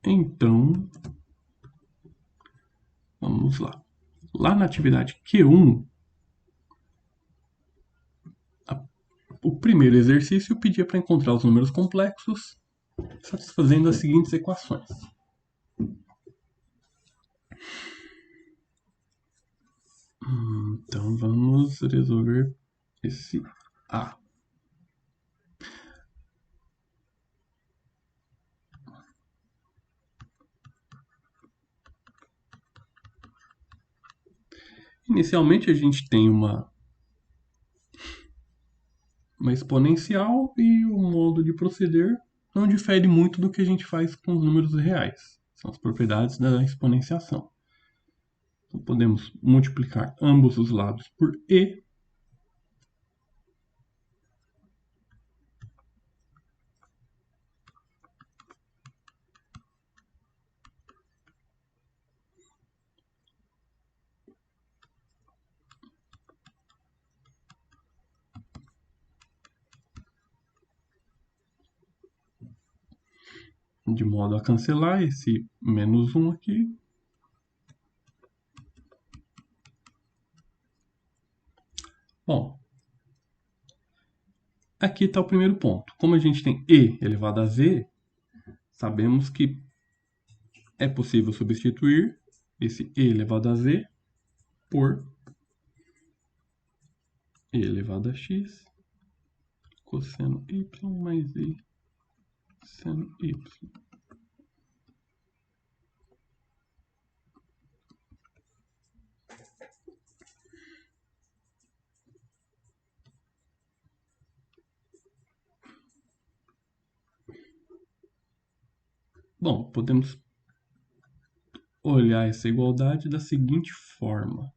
Então, vamos lá. Lá na atividade Q1, o primeiro exercício pedia para encontrar os números complexos satisfazendo as seguintes equações. Então vamos resolver esse A. Inicialmente a gente tem uma exponencial e o modo de proceder não difere muito do que a gente faz com os números reais. São as propriedades da exponenciação. Então, podemos multiplicar ambos os lados por e. De modo a cancelar esse menos 1 aqui. Bom, aqui está o primeiro ponto. Como a gente tem e elevado a z, sabemos que é possível substituir esse e elevado a z por e elevado a x cosseno y mais e seno y. Bom, podemos olhar essa igualdade da seguinte forma.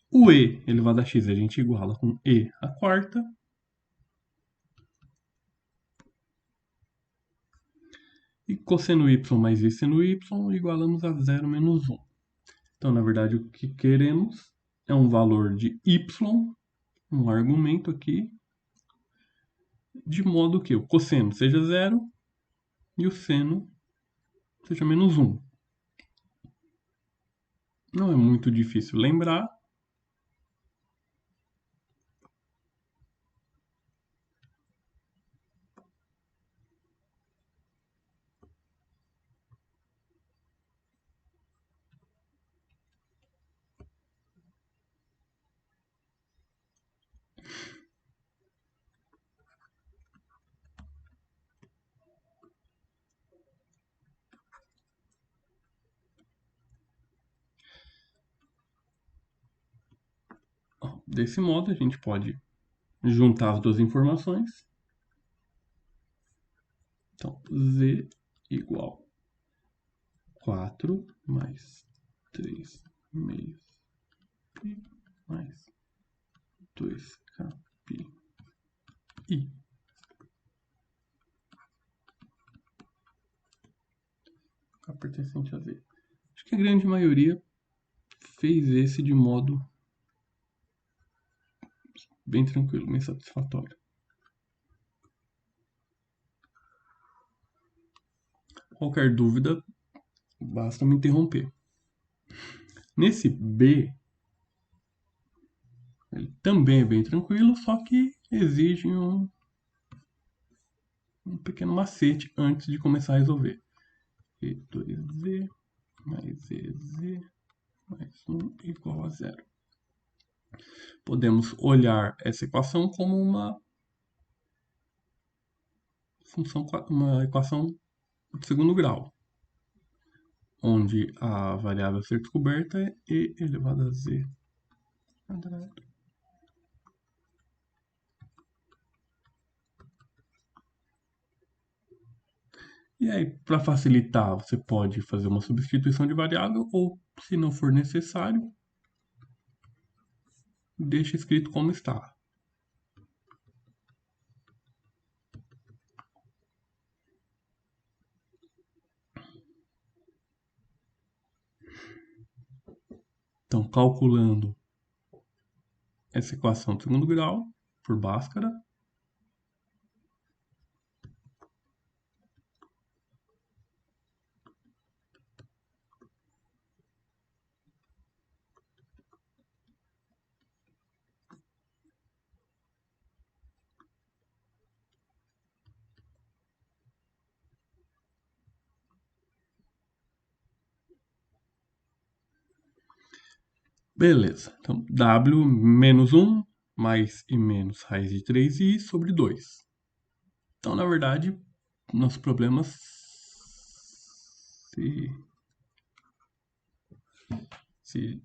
O e elevado a x a gente iguala com e à quarta. E cosseno y mais e seno y igualamos a 0 menos 1. Então, na verdade, o que queremos é um valor de y, um argumento aqui, de modo que o cosseno seja 0 e o seno seja menos 1. Não é muito difícil lembrar. Desse modo, a gente pode juntar as duas informações. Então, z igual 4 mais 3 meios pi mais 2k pi i. K pertencente a z. Acho que a grande maioria fez esse de modo bem tranquilo, bem satisfatório. Qualquer dúvida, basta me interromper. Nesse B, ele também é bem tranquilo, só que exige um pequeno macete antes de começar a resolver. E2z mais ez mais 1 igual a 0. Podemos olhar essa equação como uma equação de segundo grau, onde a variável a ser descoberta é e elevado a z quadrado. E aí, para facilitar, você pode fazer uma substituição de variável ou, se não for necessário, deixa escrito como está. Então, calculando essa equação de segundo grau por Bhaskara. Beleza, então W menos 1 mais I menos raiz de 3i sobre 2. Então, na verdade, nosso problema se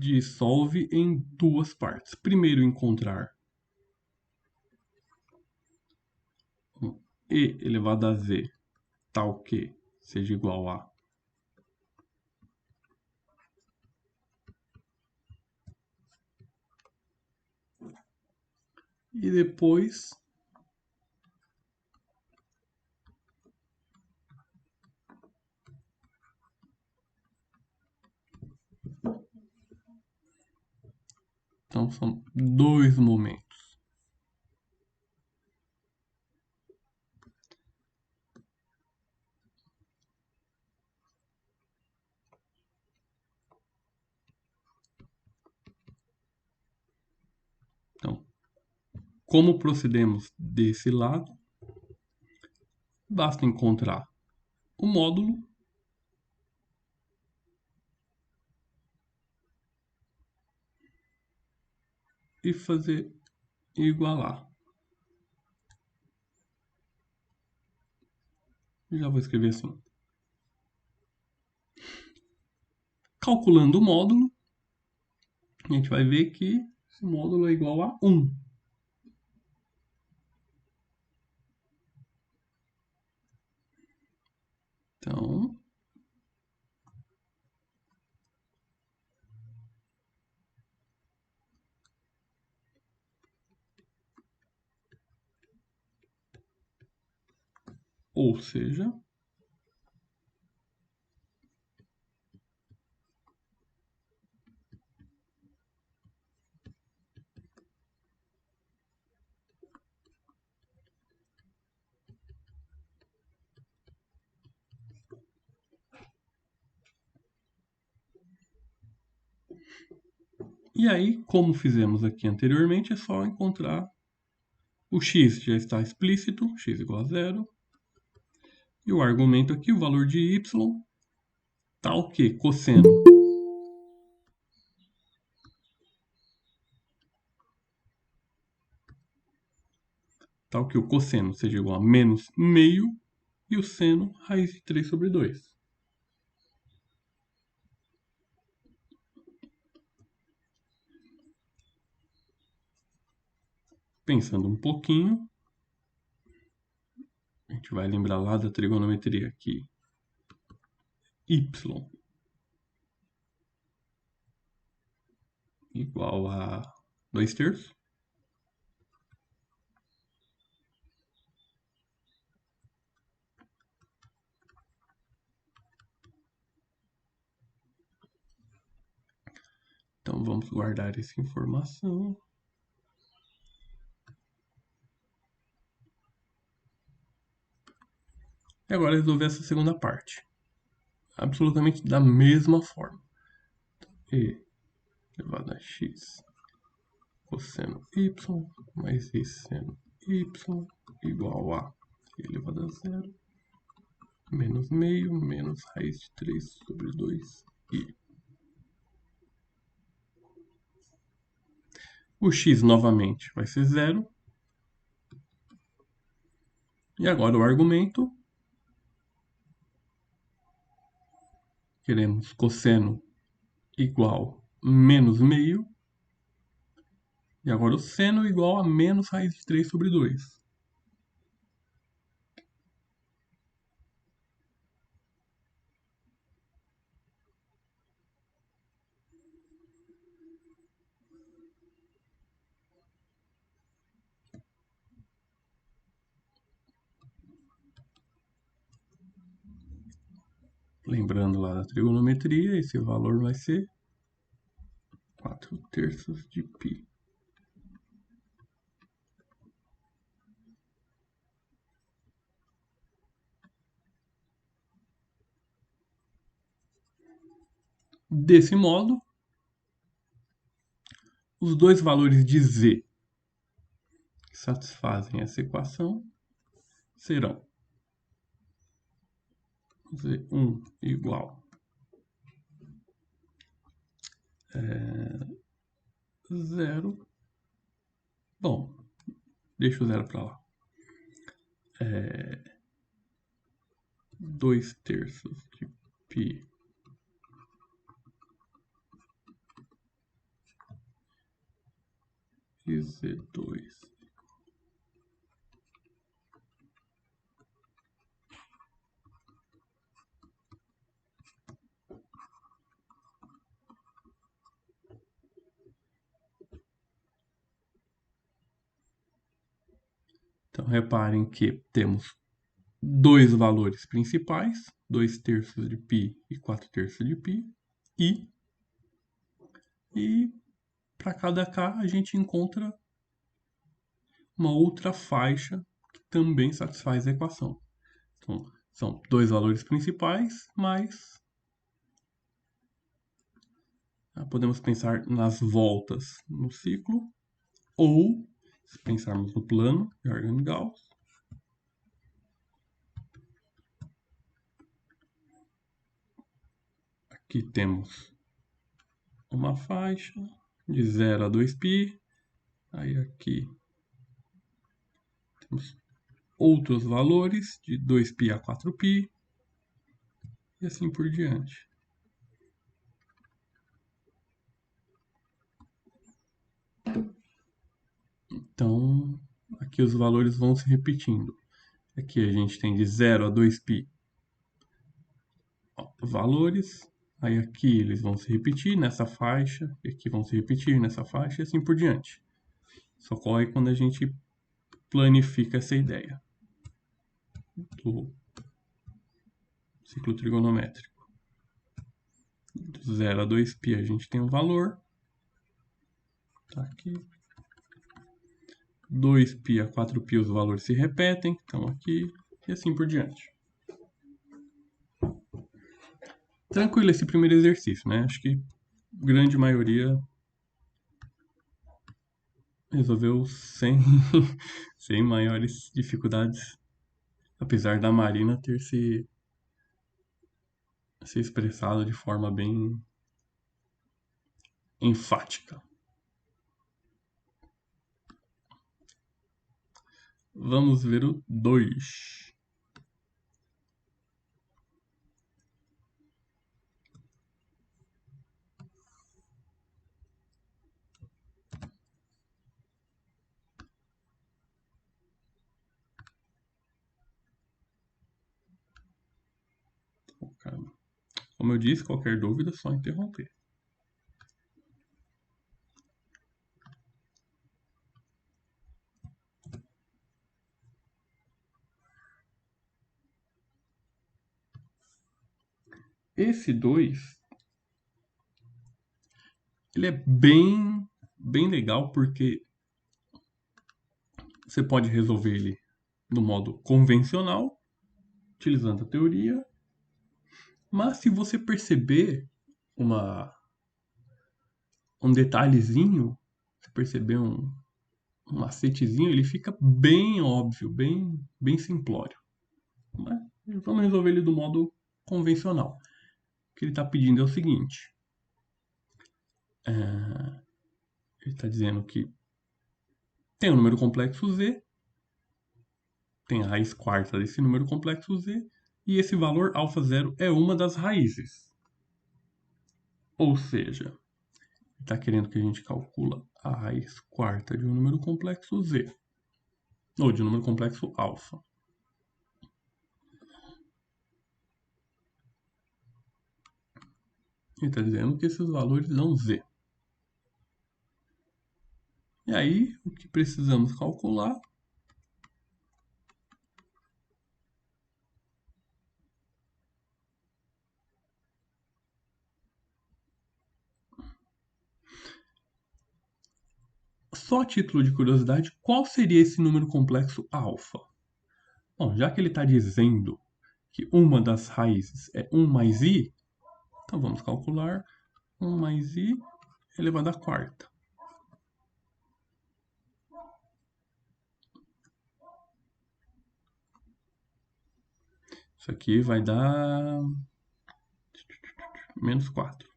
dissolve em duas partes. Primeiro, encontrar e elevado a z tal que seja igual a e depois então são dois momentos. Então, como procedemos desse lado? Basta encontrar o módulo e fazer igualar. Já vou escrever assim. Calculando o módulo, a gente vai ver que esse módulo é igual a 1. Então, ou seja, e aí, como fizemos aqui anteriormente, é só encontrar o x, já está explícito, x igual a 0. E o argumento aqui, o valor de y, tal que cosseno tal que o cosseno seja igual a menos meio e o seno raiz de 3 sobre 2. Pensando um pouquinho, a gente vai lembrar lá da trigonometria aqui. Y igual a 2/3. Então vamos guardar essa informação. E agora resolver essa segunda parte. Absolutamente da mesma forma. E elevado a x cosseno y mais e seno y igual a elevado a 0 menos meio menos raiz de 3 sobre 2i. O x novamente vai ser 0. E agora o argumento. Queremos cosseno igual menos meio. E agora o seno igual a menos raiz de 3 sobre 2. Lembrando lá da trigonometria, esse valor vai ser 4/3 de π. Desse modo, os dois valores de z que satisfazem essa equação serão z1 igual zero. Bom, deixa o zero para lá. 2/3 de π e z2 Então, reparem que temos dois valores principais, 2/3 de π e 4/3 de π, e para cada k a gente encontra uma outra faixa que também satisfaz a equação. Então, são dois valores principais, mas podemos pensar nas voltas no ciclo, ou, se pensarmos no plano de Argand-Gauss, aqui temos uma faixa de 0 a 2π, aí aqui temos outros valores de 2π a 4π, e assim por diante. Então, aqui os valores vão se repetindo. Aqui a gente tem de 0 a 2π valores, aí aqui eles vão se repetir nessa faixa, e aqui vão se repetir nessa faixa, e assim por diante. Isso ocorre quando a gente planifica essa ideia do ciclo trigonométrico. Do 0 a 2π a gente tem um valor, tá aqui. 2π a 4π os valores se repetem, estão aqui, e assim por diante. Tranquilo esse primeiro exercício, né? Acho que a grande maioria resolveu sem, sem maiores dificuldades, apesar da Marina ter se expressado de forma bem enfática. Vamos ver o 2. Como eu disse, qualquer dúvida é só interromper. Esse 2, ele é bem legal porque você pode resolver ele no modo convencional, utilizando a teoria, mas se você perceber um detalhezinho, se perceber um macetezinho, ele fica bem óbvio, bem simplório. Mas vamos resolver ele do modo convencional. O que ele está pedindo é o seguinte. Ele está dizendo que tem um número complexo z, tem a raiz quarta desse número complexo z, e esse valor α0 é uma das raízes. Ou seja, está querendo que a gente calcula a raiz quarta de um número complexo z, ou de um número complexo alfa. Ele está dizendo que esses valores dão z. E aí, o que precisamos calcular só a título de curiosidade, qual seria esse número complexo alfa? Bom, já que ele está dizendo que uma das raízes é 1 mais i, então vamos calcular 1 mais i elevado à quarta. Isso aqui vai dar menos 4.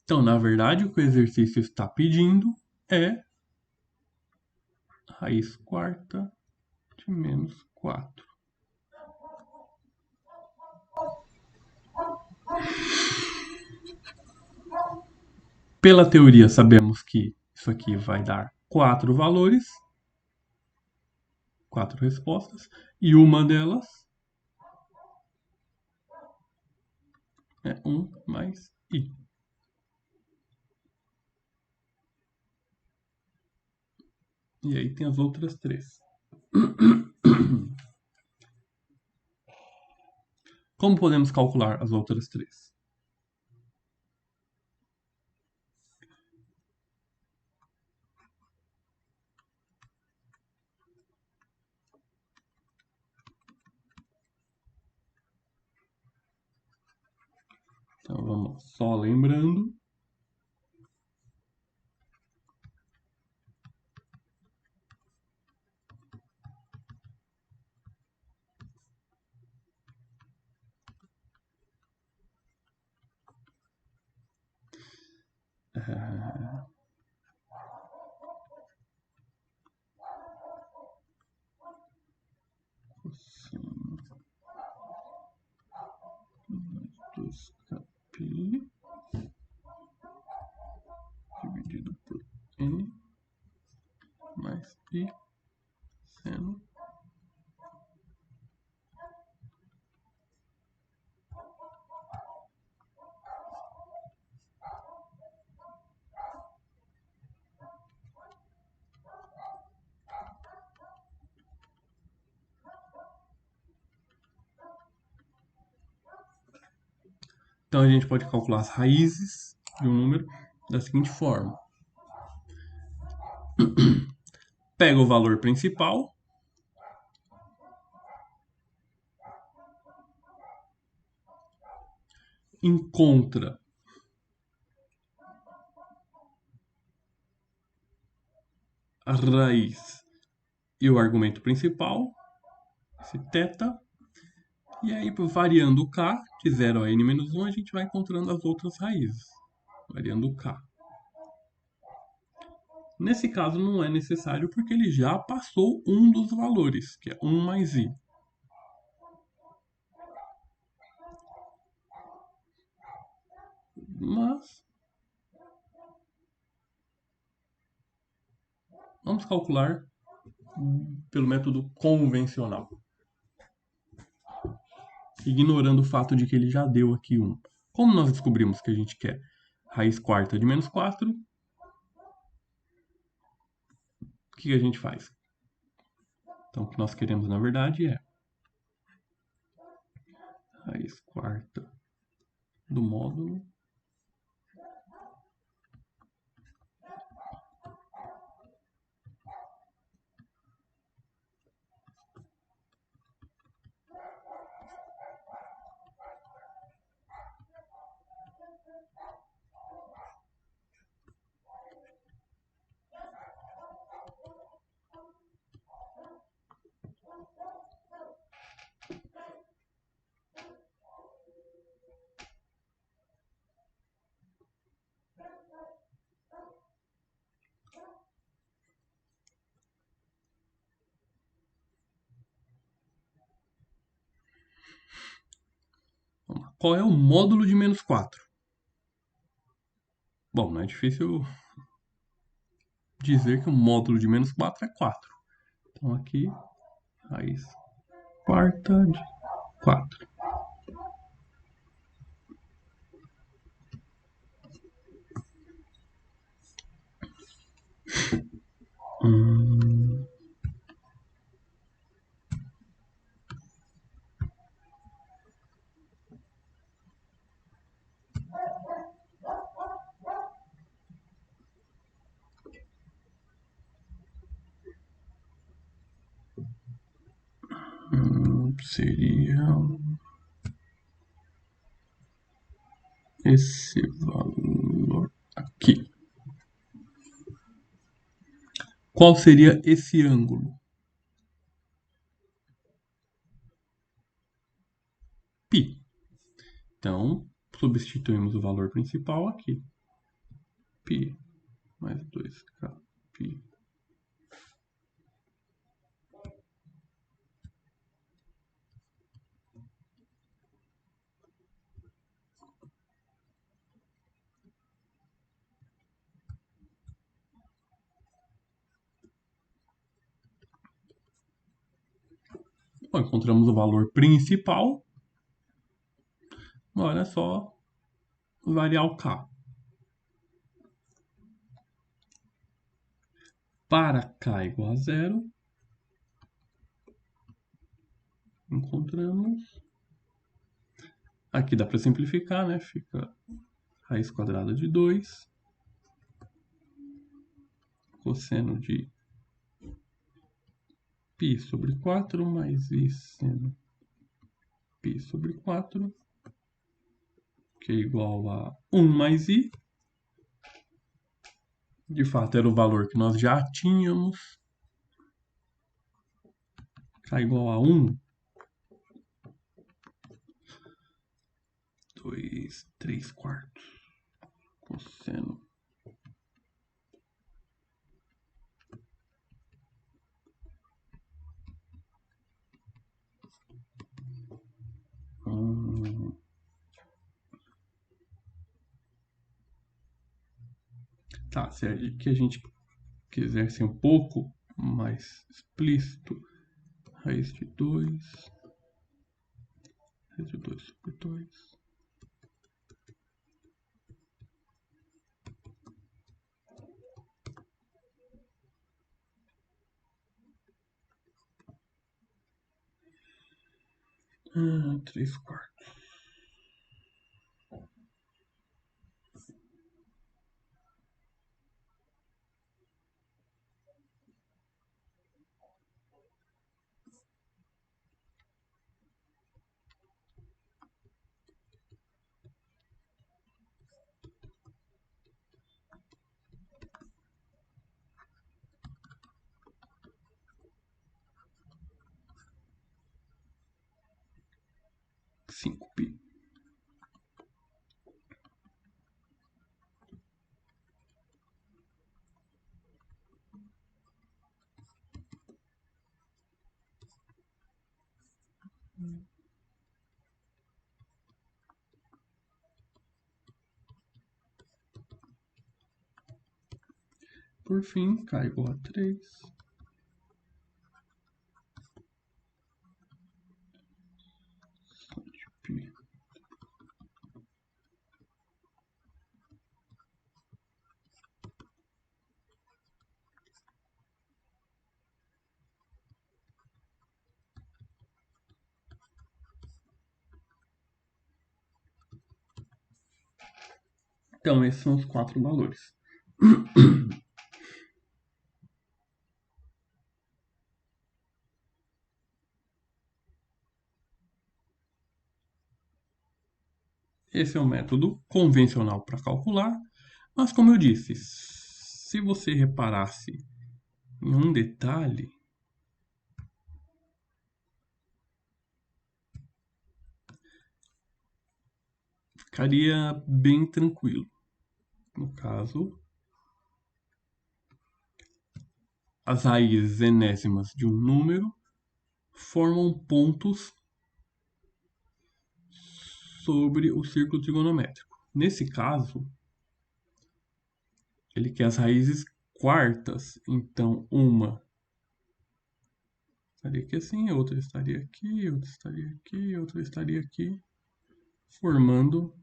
Então, na verdade, o que o exercício está pedindo é raiz quarta de menos 4. Pela teoria, sabemos que isso aqui vai dar 4 valores, 4 respostas, e uma delas é 1 mais i. E aí tem as outras 3. Como podemos calcular as outras 3? Então vamos só lembrando. Dos capi dividido por n mais i seno. Então a gente pode calcular as raízes de um número da seguinte forma. Pega o valor principal, encontra a raiz e o argumento principal, esse θ, e aí variando o k, de 0 a n menos 1, a gente vai encontrando as outras raízes, variando o k. Nesse caso não é necessário porque ele já passou um dos valores, que é 1 mais i. Mas vamos calcular pelo método convencional, ignorando o fato de que ele já deu aqui 1. Como nós descobrimos que a gente quer raiz quarta de menos 4, o que a gente faz? Então, o que nós queremos, na verdade, é raiz quarta do módulo Qual é o módulo de menos 4? Bom, não é difícil dizer que o módulo de menos 4 é 4. Então, aqui, raiz quarta de 4. Seria esse valor aqui. Qual seria esse ângulo? Π. Então, substituímos o valor principal aqui. Π mais 2K π. Bom, encontramos o valor principal. Agora é só variar o K. Para K igual a zero, encontramos. Aqui dá para simplificar, né? Fica raiz quadrada de 2, cosseno de π sobre 4 mais I seno π sobre 4, que é igual a 1 mais I. De fato, era o valor que nós já tínhamos. K igual a 1. 2, 3 quartos. Cosseno. Tá, se aqui a gente quiser ser um pouco mais explícito, raiz de 2 sobre 2. Ah, 3 quartos. Cinco π. Por fim, K igual a 3. Π. Então, esses são os 4 valores. Esse é o método convencional para calcular, mas como eu disse, se você reparasse em um detalhe, ficaria bem tranquilo. No caso, as raízes enésimas de um número formam pontos sobre o círculo trigonométrico. Nesse caso, ele quer as raízes quartas, então uma estaria aqui assim, outra estaria aqui, outra estaria aqui, outra estaria aqui, formando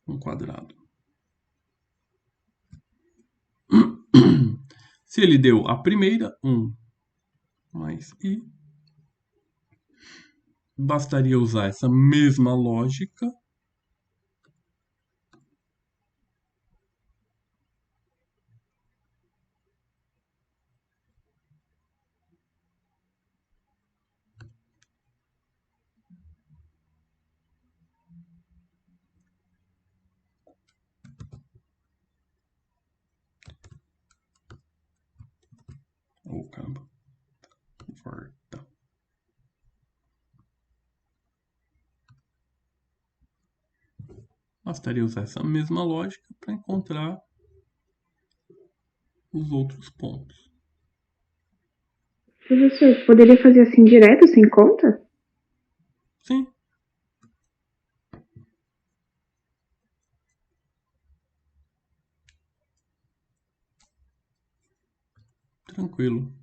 um quadrado. Se ele deu a primeira, 1 mais I, bastaria usar essa mesma lógica travou, caramba. Volta. Bastaria usar essa mesma lógica para encontrar os outros pontos. Professor, poderia fazer assim direto, sem conta? Sim. Tranquilo.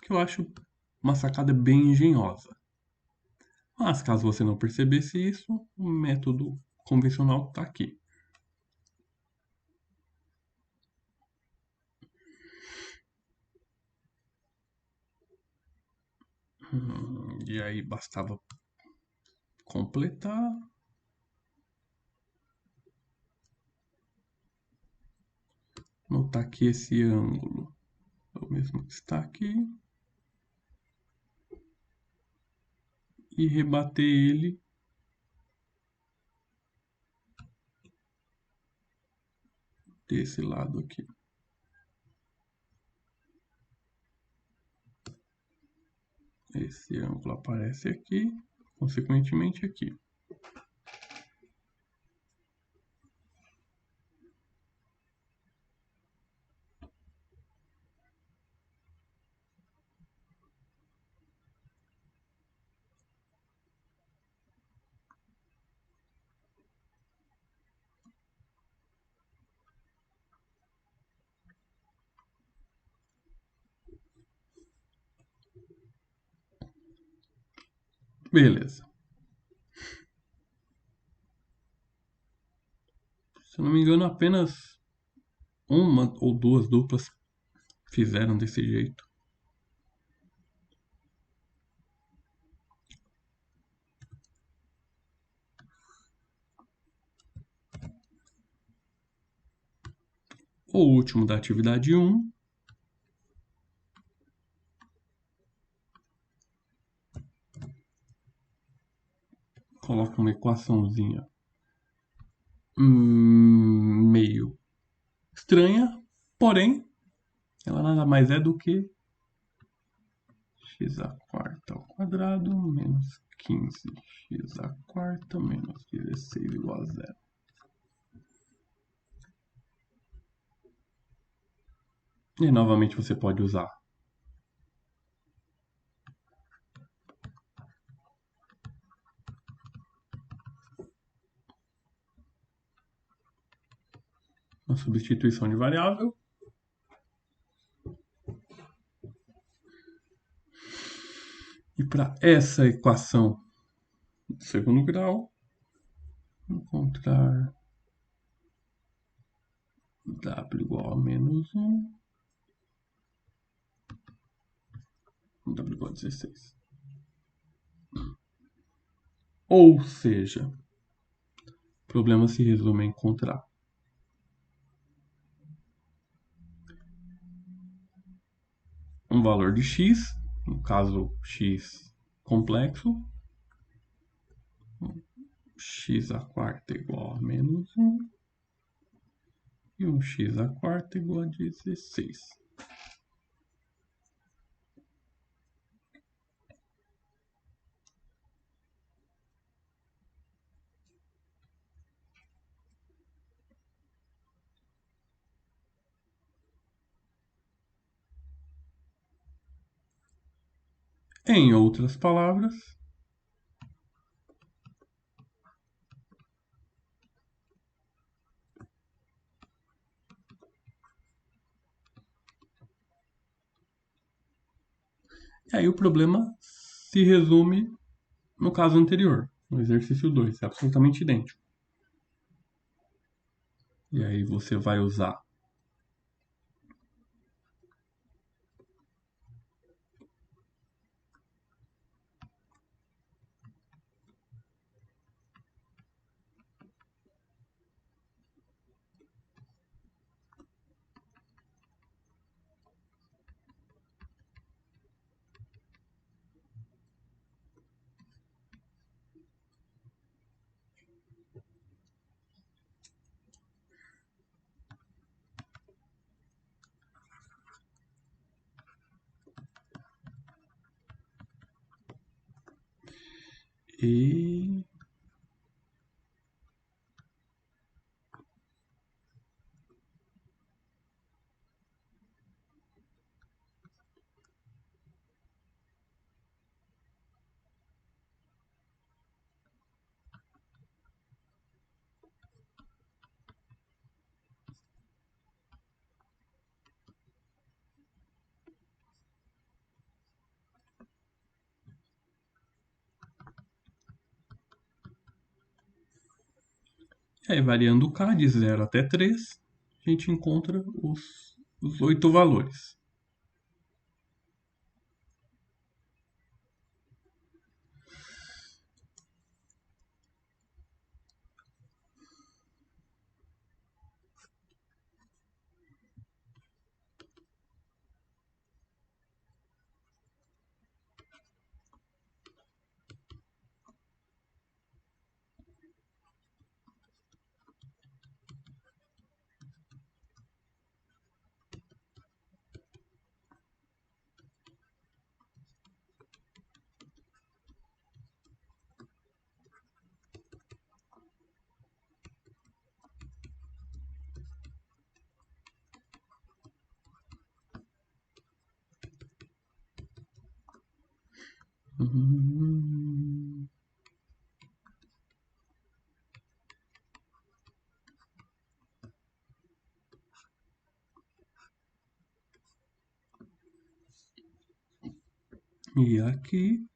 Que eu acho uma sacada bem engenhosa. Mas caso você não percebesse isso, o método convencional está aqui. E aí bastava completar. Notar que esse ângulo é o mesmo que está aqui. E rebater ele desse lado aqui. Esse ângulo aparece aqui, consequentemente aqui. Beleza. Se eu não me engano, apenas uma ou duas duplas fizeram desse jeito. O último da atividade 1. Coloca uma equaçãozinha meio estranha, porém, ela nada mais é do que x a quarta ao quadrado menos 15x a quarta menos 16 igual a zero. E novamente você pode usar uma substituição de variável. E para essa equação do segundo grau, encontrar w igual a menos 1, w igual a 16. Ou seja, o problema se resume a encontrar um valor de x, no caso x complexo, x a quarta igual a menos 1 e um x a quarta igual a 16. Em outras palavras, e aí o problema se resume no caso anterior, no exercício 2, é absolutamente idêntico. E aí você vai usar E aí, variando K de 0 até 3, a gente encontra os 8 valores. E aqui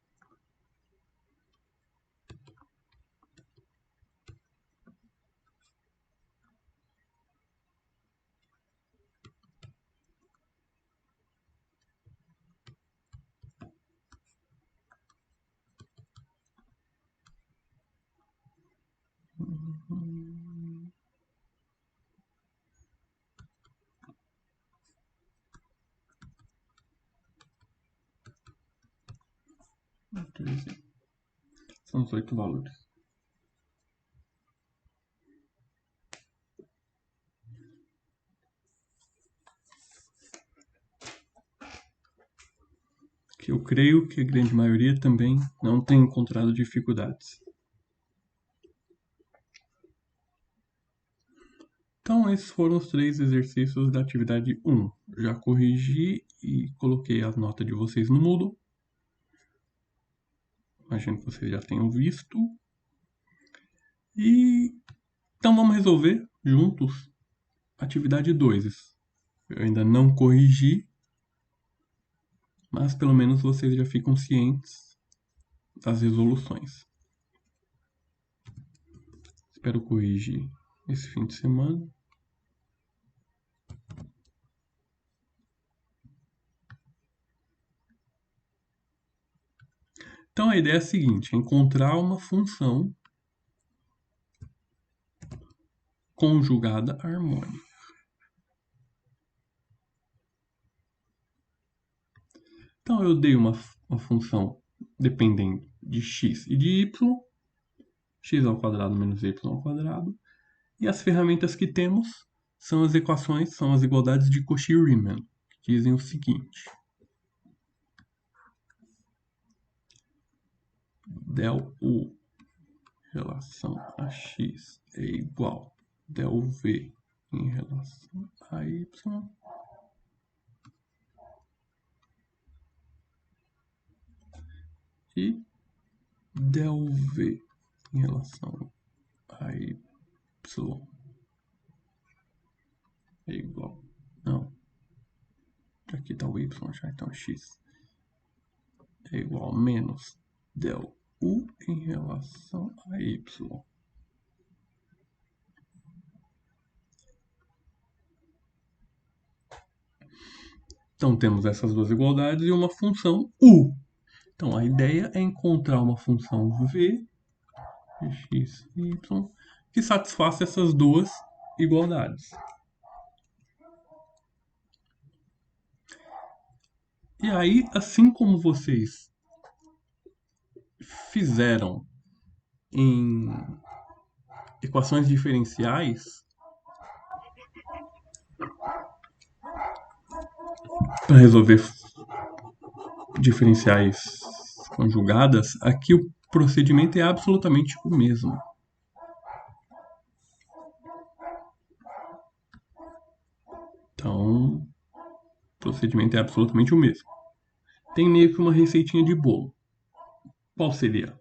são os 8 valores. Que eu creio que a grande maioria também não tem encontrado dificuldades. Então, esses foram os 3 exercícios da atividade 1. Já corrigi e coloquei as notas de vocês no Moodle. Imagino que vocês já tenham visto. E então vamos resolver juntos a atividade 2. Eu ainda não corrigi, mas pelo menos vocês já ficam cientes das resoluções. Espero corrigir esse fim de semana. Então a ideia é a seguinte: encontrar uma função conjugada harmônica. Então eu dei uma função dependente de x e de y, x ao quadrado menos y ao quadrado, e as ferramentas que temos são as equações, são as igualdades de Cauchy-Riemann, que dizem o seguinte: del U em relação a x é igual a del V em relação a y e del V em relação a y é igual. Não. Aqui está o y já, então x é igual a menos del U em relação a y. Então temos essas duas igualdades e uma função U. Então a ideia é encontrar uma função v de x e y que satisfaça essas duas igualdades. E aí, assim como vocês fizeram em equações diferenciais, para resolver diferenciais conjugadas, aqui procedimento é absolutamente o mesmo. Então, o procedimento é absolutamente o mesmo. Tem meio que uma receitinha de bolo. Qual seria?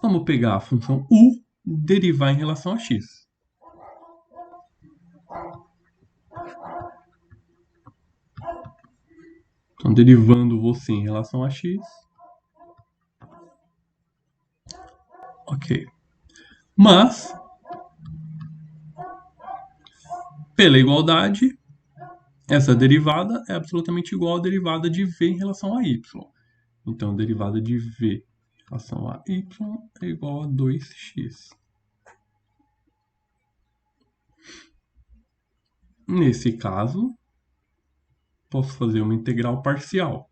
Vamos pegar a função u, derivar em relação a x. Então, derivando você em relação a x. Ok. Mas, pela igualdade, essa derivada é absolutamente igual à derivada de v em relação a y. Então, a derivada de v em relação a y é igual a 2x. Nesse caso, posso fazer uma integral parcial.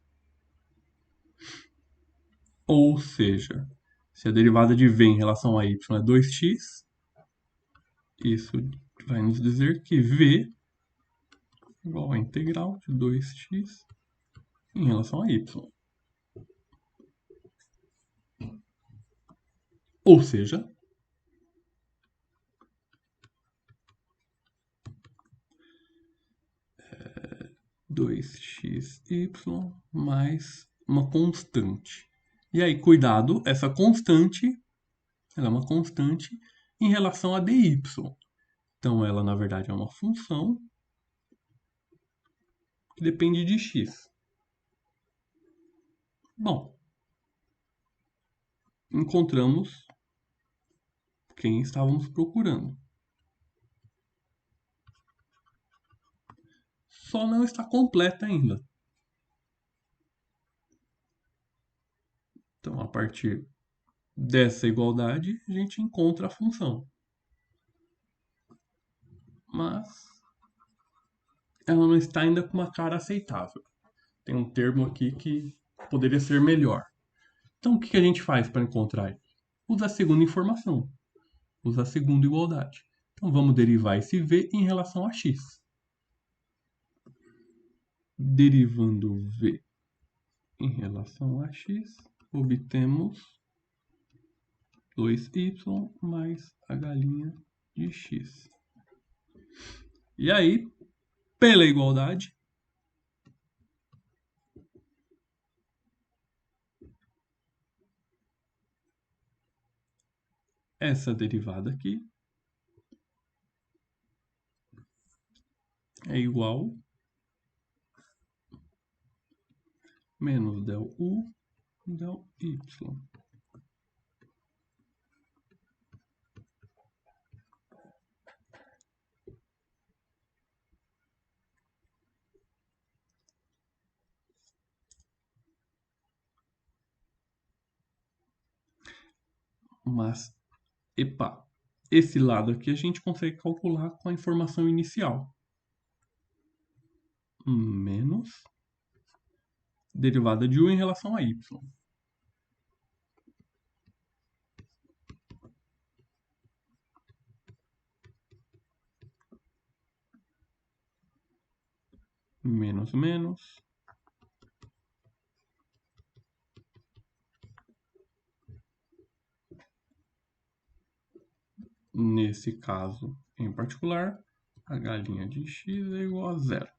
Ou seja, se a derivada de v em relação a y é 2x, isso vai nos dizer que v é igual a integral de 2x em relação a y. Ou seja, dois x y mais uma constante. E aí, cuidado, essa constante, ela é uma constante em relação a dy. Então, ela, na verdade, é uma função que depende de x. Bom, encontramos quem estávamos procurando. Só não está completa ainda. Então, a partir dessa igualdade, a gente encontra a função. Mas ela não está ainda com uma cara aceitável. Tem um termo aqui que poderia ser melhor. Então, o que a gente faz para encontrar ele? Usa a segunda informação. Usa a segunda igualdade. Então, vamos derivar esse v em relação a x. Derivando v em relação a x, obtemos 2y mais a galinha de x. E aí, pela igualdade, essa derivada aqui é igual menos del u del y. Mas, epa, esse lado aqui a gente consegue calcular com a informação inicial. Menos derivada de u em relação a y. Menos, menos. Nesse caso em particular, a galinha de x é igual a zero.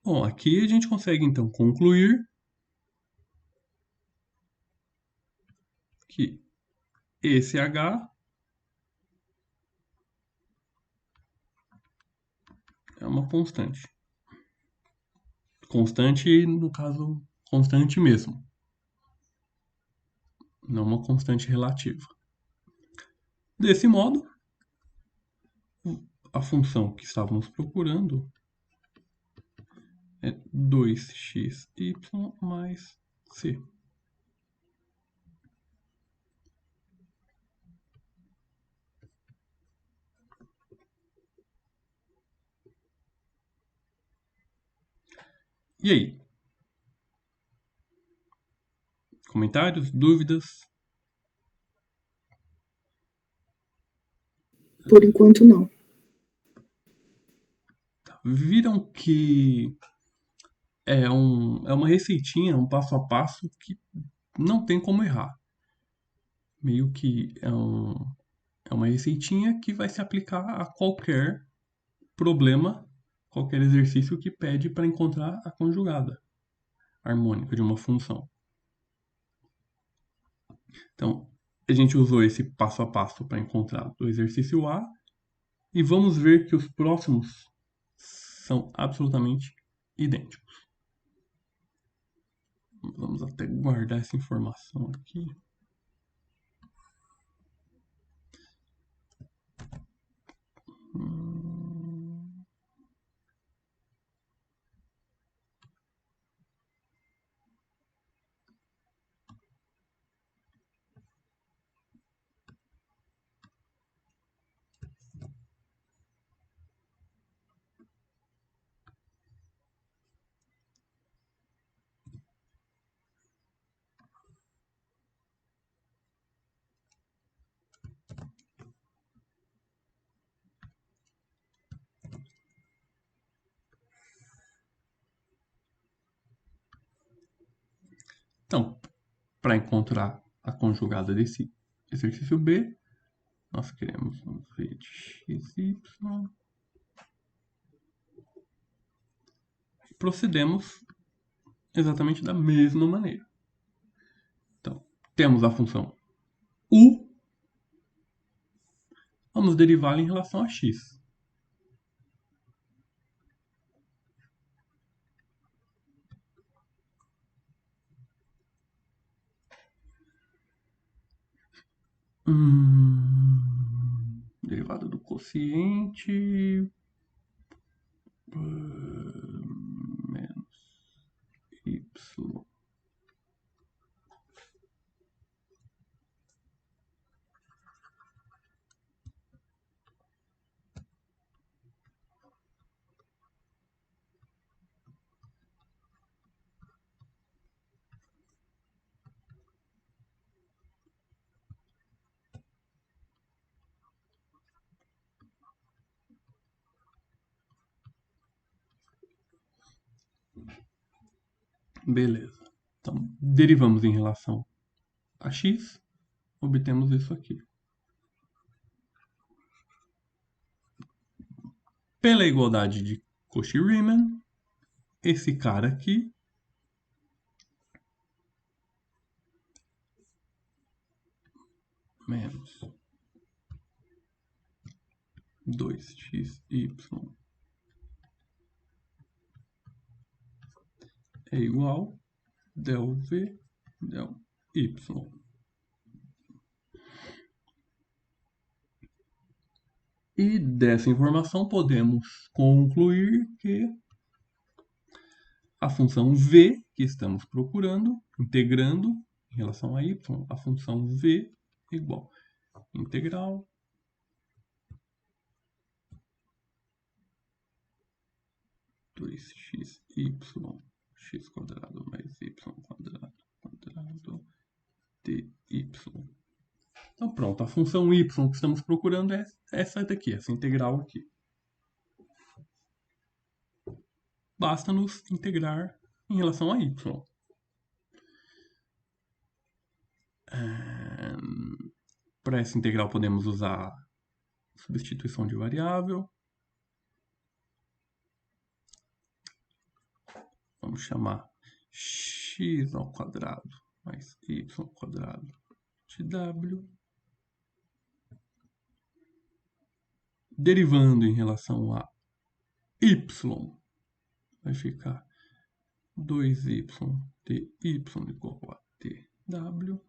Bom, aqui a gente consegue então concluir que esse h é uma constante. Constante, no caso, constante mesmo. Não uma constante relativa. Desse modo, a função que estávamos procurando é 2xy mais c. E aí? Comentários? Dúvidas? Por enquanto, não. Viram que é uma receitinha, um passo a passo que não tem como errar. Meio que é uma receitinha que vai se aplicar a qualquer problema, qualquer exercício que pede para encontrar a conjugada harmônica de uma função. Então, a gente usou esse passo a passo para encontrar o exercício A e vamos ver que os próximos são absolutamente idênticos. Vamos até guardar essa informação aqui. Então, para encontrar a conjugada desse exercício B, nós queremos um v de x, y. E procedemos exatamente da mesma maneira. Então, temos a função u, vamos derivá-la em relação a x. Derivada do quociente menos y. Beleza. Então, derivamos em relação a x, obtemos isso aqui. Pela igualdade de Cauchy-Riemann, esse cara aqui menos 2xy é igual del v del y. E dessa informação podemos concluir que a função v que estamos procurando, integrando em relação a y, a função v é igual integral x quadrado mais y quadrado dy. Então pronto, a função y que estamos procurando é essa daqui, essa integral aqui. Basta nos integrar em relação a y. Para essa integral podemos usar substituição de variável. Vamos chamar x ao quadrado mais y ao quadrado de w. Derivando em relação a y, vai ficar 2y dy igual a tw.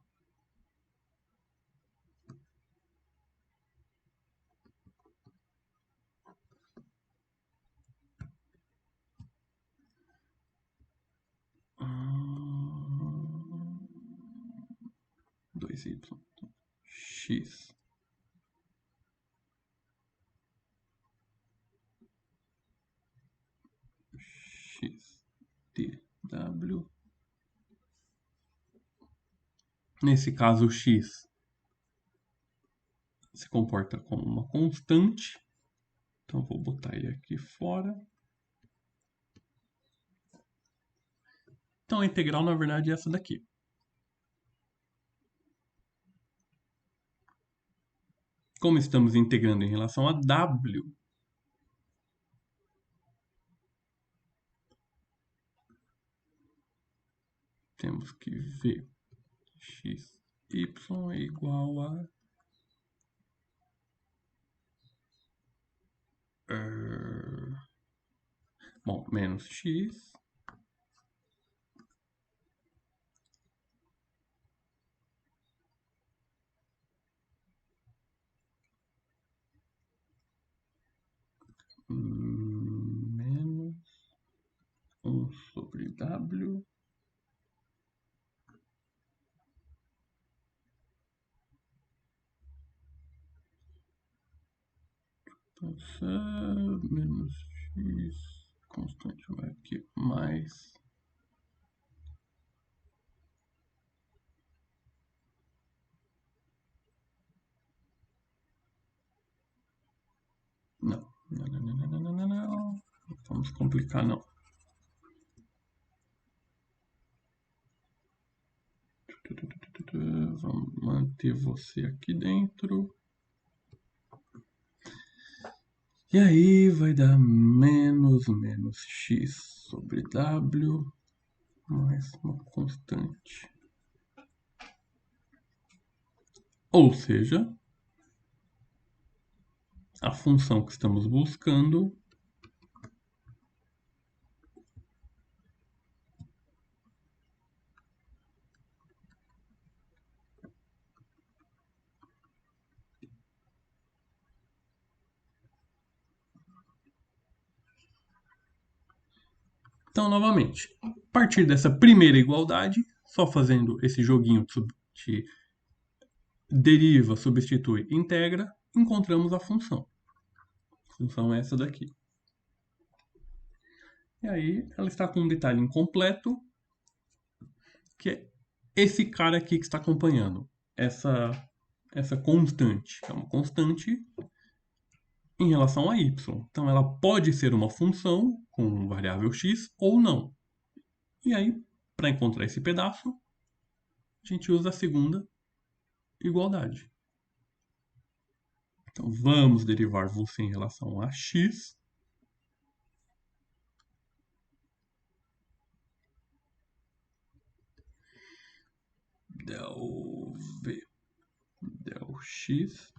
Dois y x x dy w. Nesse caso, o x se comporta como uma constante. Então, vou botar ele aqui fora. Então, a integral, na verdade, é essa daqui. Como estamos integrando em relação a w, temos que ver x, y é igual a bom, menos x menos 1 sobre w menos x, constante vai aqui, mais não, vamos complicar não. Vamos manter você aqui dentro. E aí vai dar menos x sobre w mais uma constante. Ou seja, a função que estamos buscando Então, novamente, a partir dessa primeira igualdade, só fazendo esse joguinho de deriva, substitui, integra, encontramos a função. A função é essa daqui. E aí, ela está com um detalhe incompleto, que é esse cara aqui que está acompanhando. Essa constante. É uma constante em relação a y. Então, ela pode ser uma função com variável x ou não. E aí, para encontrar esse pedaço, a gente usa a segunda igualdade. Então, vamos derivar você em relação a x. Del v, del x.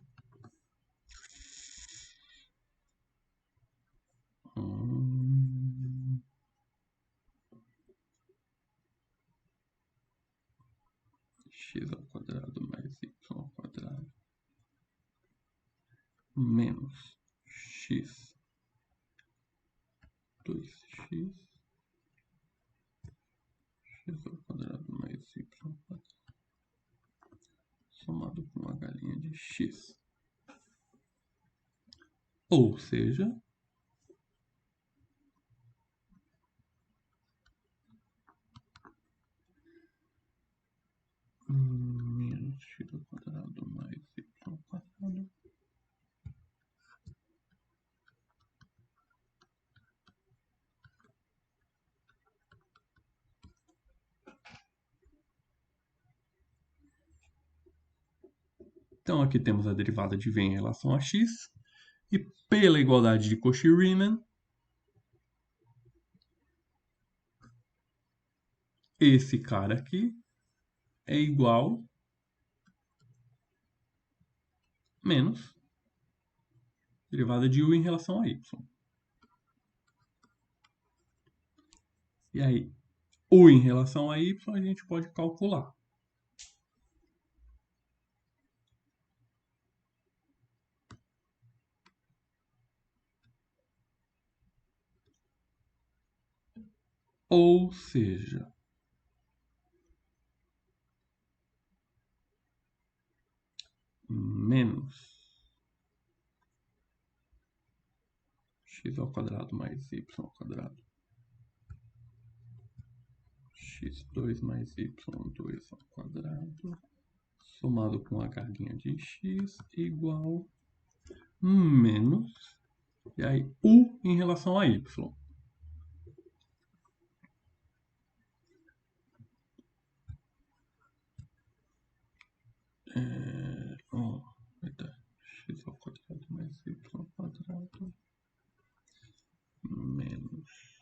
X ao quadrado mais y ao quadrado menos x 2x x ao quadrado mais y ao quadrado somado com uma galinha de x. Ou seja, menos x ao quadrado mais y ao quadrado Então, aqui temos a derivada de v em relação a x. E pela igualdade de Cauchy-Riemann, esse cara aqui é igual menos derivada de u em relação a y. E aí, u em relação a y a gente pode calcular. Ou seja, menos x ao quadrado mais y ao quadrado x2 mais y2 ao quadrado, somado com a h' de x, igual menos, e aí u em relação a y. X ao quadrado mais y ao quadrado menos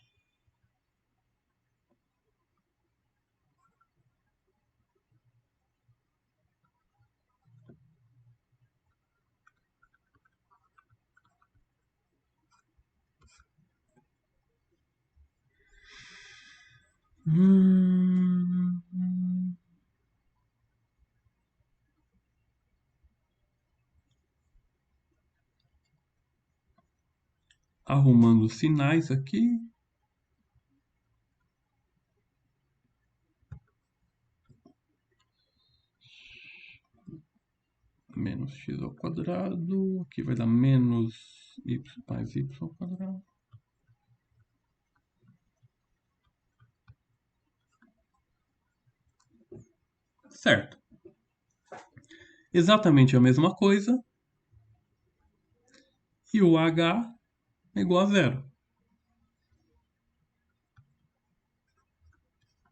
arrumando os sinais aqui. Menos x ao quadrado. Aqui vai dar menos y mais y ao quadrado. Certo. Exatamente a mesma coisa. E o h é igual a zero.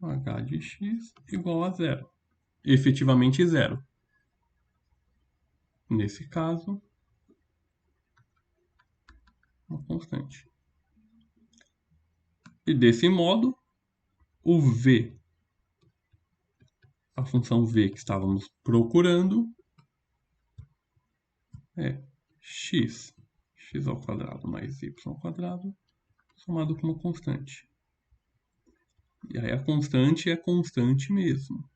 H de x igual a zero. Efetivamente zero. Nesse caso, uma constante. E desse modo, o v, a função v que estávamos procurando, é x ao quadrado mais y ao quadrado, somado com uma constante. E aí a constante é constante mesmo.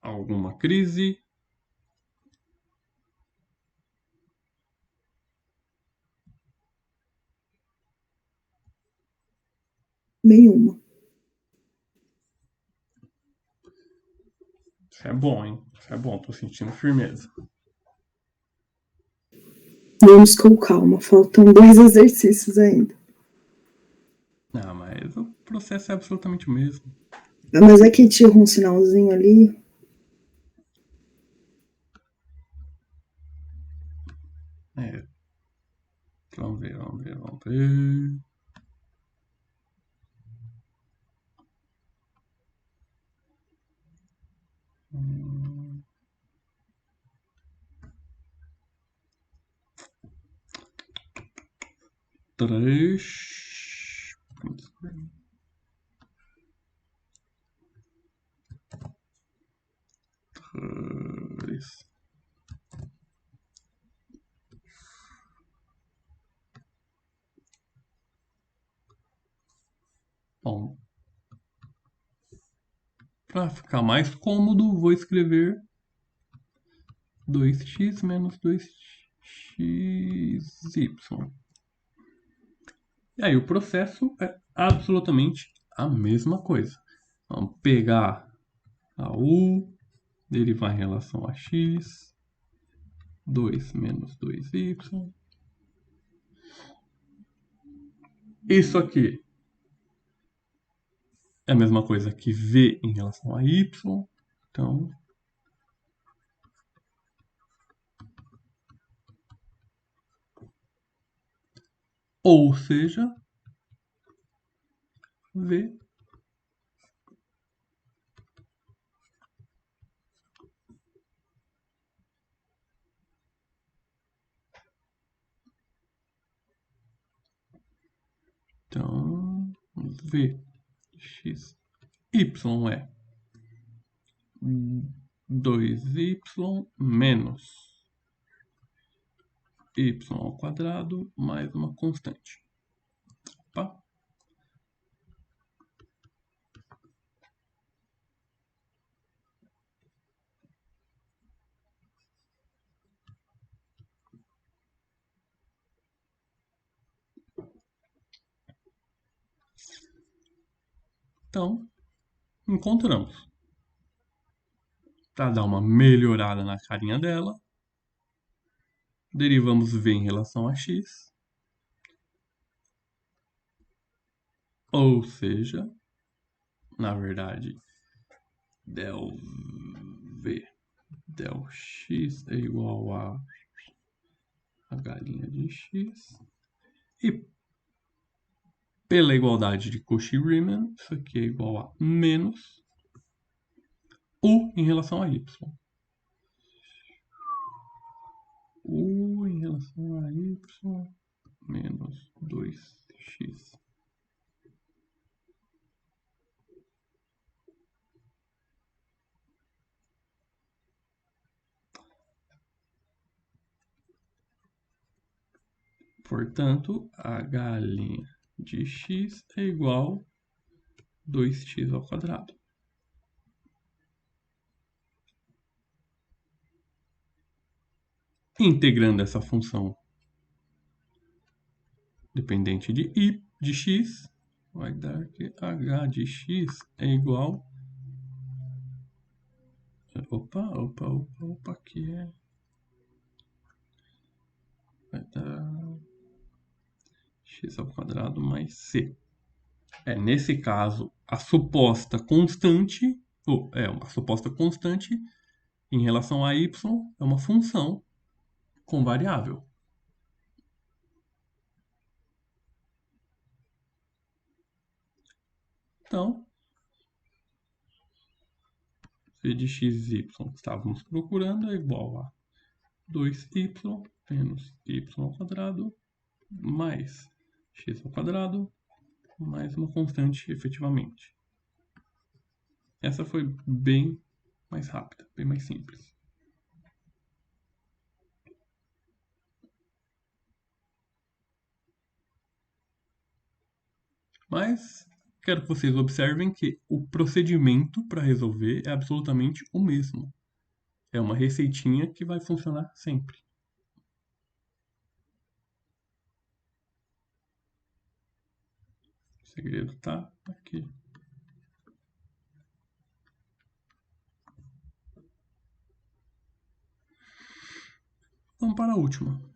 Alguma crise? Nenhuma. Isso é bom, hein? Isso é bom, tô sentindo firmeza. Vamos com calma, faltam 2 exercícios ainda. Ah, mas o processo é absolutamente o mesmo. Mas aqui tinha um sinalzinho ali. É. Vamos ver. Três. Três. Bom, para ficar mais cômodo, vou escrever 2x menos 2xy. E aí o processo é absolutamente a mesma coisa. Vamos pegar a u, derivar em relação a x, 2 menos 2y. Isso aqui é a mesma coisa que v em relação a y. Então, ou seja, v então v x y é 2y menos y ao quadrado mais uma constante. Opa. Então, encontramos. Para dar uma melhorada na carinha dela, derivamos v em relação a x. Ou seja, na verdade, del v del x é igual a galinha de x. E pela igualdade de Cauchy-Riemann, isso aqui é igual a menos u em relação a y. U em relação a y menos 2x. Portanto, a galinha de x é igual a 2x ao quadrado. Integrando essa função dependente de x, vai dar que h de x é igual... Opa, aqui é... Vai dar x ao quadrado mais c. Nesse caso, a suposta constante, uma suposta constante em relação a y é uma função com variável. Então, v de x e y que estávamos procurando é igual a 2y menos y ao quadrado mais x ao quadrado mais uma constante efetivamente. Essa foi bem mais rápida, bem mais simples. Mas quero que vocês observem que o procedimento para resolver é absolutamente o mesmo. É uma receitinha que vai funcionar sempre. O segredo tá aqui. Vamos para a última.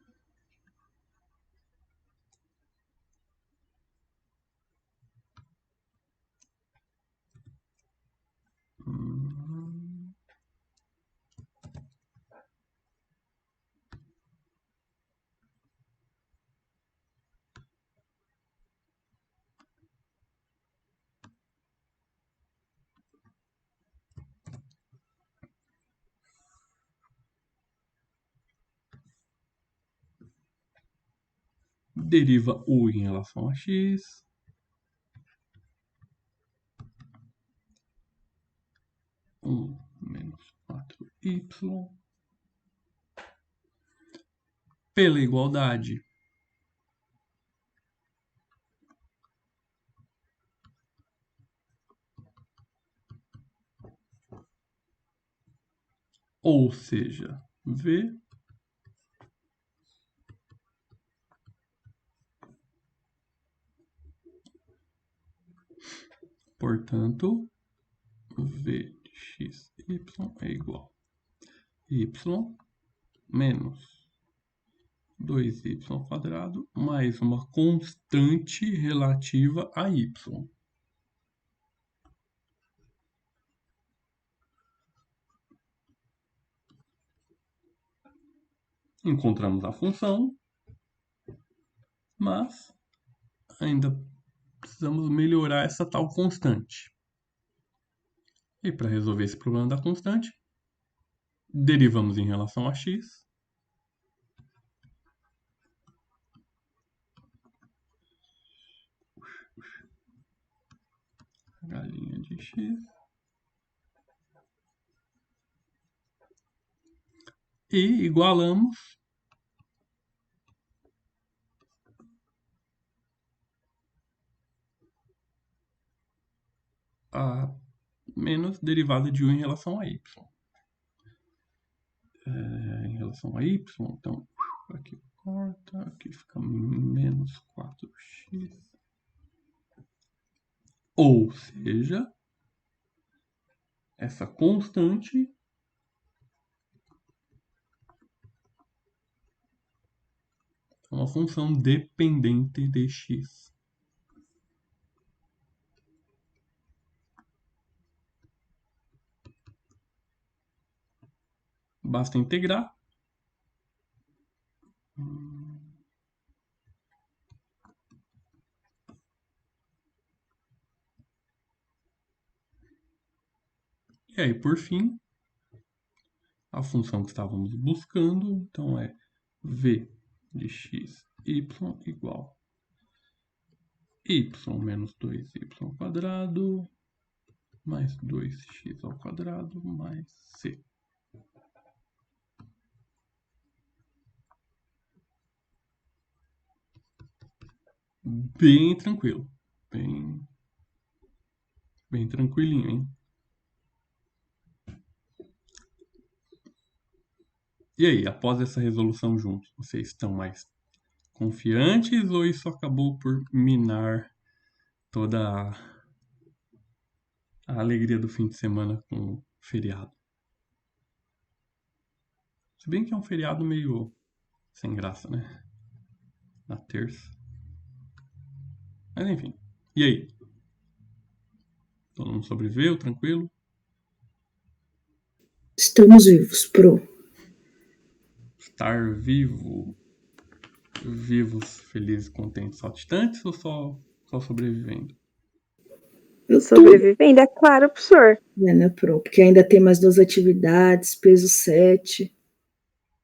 Deriva u em relação a x. Menos 4y. Pela igualdade, ou seja, v portanto, v de x, y é igual a y menos 2y ao quadrado mais uma constante relativa a y. Encontramos a função, mas ainda precisamos melhorar essa tal constante. E para resolver esse problema da constante, derivamos em relação a x. Galinha de x. E igualamos a menos derivada de u em relação a y. Em relação a y, então aqui corta, aqui fica menos 4x Ou seja, essa constante é uma função dependente de x. Basta integrar. E aí, por fim, a função que estávamos buscando, então é v de x, y igual y menos 2y² mais 2x² mais c. Bem tranquilo. Bem tranquilinho, hein? E aí, após essa resolução juntos, vocês estão mais confiantes ou isso acabou por minar toda a alegria do fim de semana com o feriado? Se bem que é um feriado meio sem graça, né? Na terça. Mas enfim. E aí? Todo mundo sobreviveu, tranquilo? Estamos vivos, Pro. Estar vivo. Vivos, felizes, contentes, saltitantes ou só sobrevivendo? Eu tô Sobrevivendo, é claro, professor. né, Pro? Porque ainda tem mais 2 atividades, peso 7.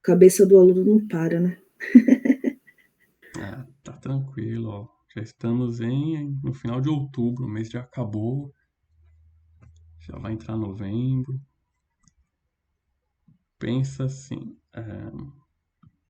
Cabeça do aluno não para, né? Ah, tá tranquilo, ó. Já estamos no final de outubro, o mês já acabou. Já vai entrar novembro. Pensa assim,